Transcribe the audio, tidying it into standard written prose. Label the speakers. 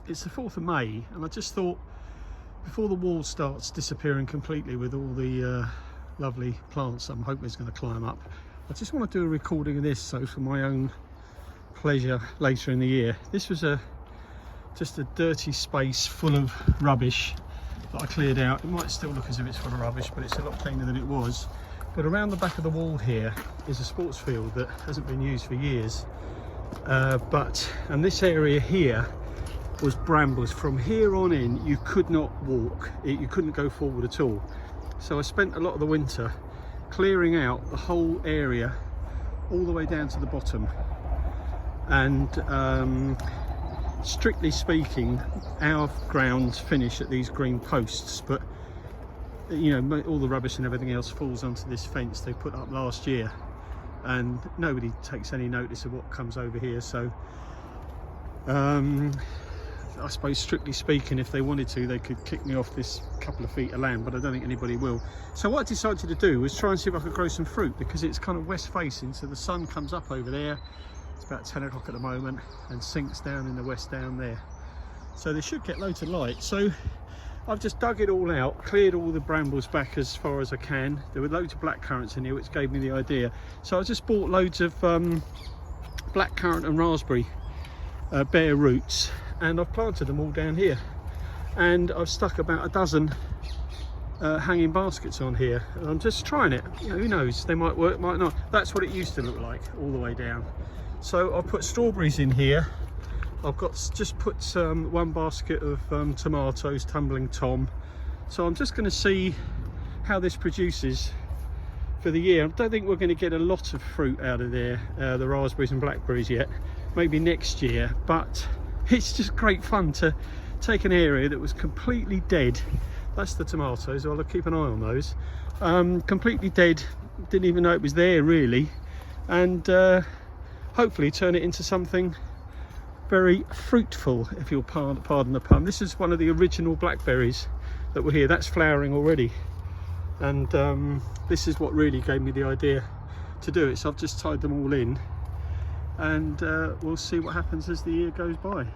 Speaker 1: it's the 4th of May, and I just thought, before the wall starts disappearing completely with all the lovely plants I'm hoping is going to climb up, I just want to do a recording of this, so for my own pleasure later in the year. This was just a dirty space full of rubbish that I cleared out. It might still look as if it's full of rubbish, but it's a lot cleaner than it was. But around the back of the wall here is a sports field that hasn't been used for years. And this area here was brambles. From here on in, you could not walk. You couldn't go forward at all. So I spent a lot of the winter clearing out the whole area all the way down to the bottom. And strictly speaking, our grounds finish at these green posts, but you know, all the rubbish and everything else falls onto this fence they put up last year, and nobody takes any notice of what comes over here. So I suppose, strictly speaking, if they wanted to, they could kick me off this couple of feet of land, but I don't think anybody will. So what I decided to do was try and see if I could grow some fruit, because it's kind of west facing, so the sun comes up over there. It's about 10 o'clock at the moment, and sinks down in the west down there, so they should get loads of light. So I've just dug it all out, cleared all the brambles back as far as I can. There were loads of black currants in here, which gave me the idea. So I just bought loads of black currant and raspberry bare roots, and I've planted them all down here, and I've stuck about a dozen hanging baskets on here, and I'm just trying it. You know, who knows, they might work, might not. That's what it used to look like all the way down. So I've put strawberries in here. I've just put one basket of tomatoes, tumbling Tom. So I'm just going to see how this produces for the year. I don't think we're going to get a lot of fruit out of there, the raspberries and blackberries yet, maybe next year, but it's just great fun to take an area that was completely dead. That's the tomatoes, I'll keep an eye on those. Completely dead, didn't even know it was there really, and hopefully turn it into something very fruitful, if you'll pardon the pun. This is one of the original blackberries that were here. That's flowering already, and this is what really gave me the idea to do it. So I've just tied them all in, and we'll see what happens as the year goes by.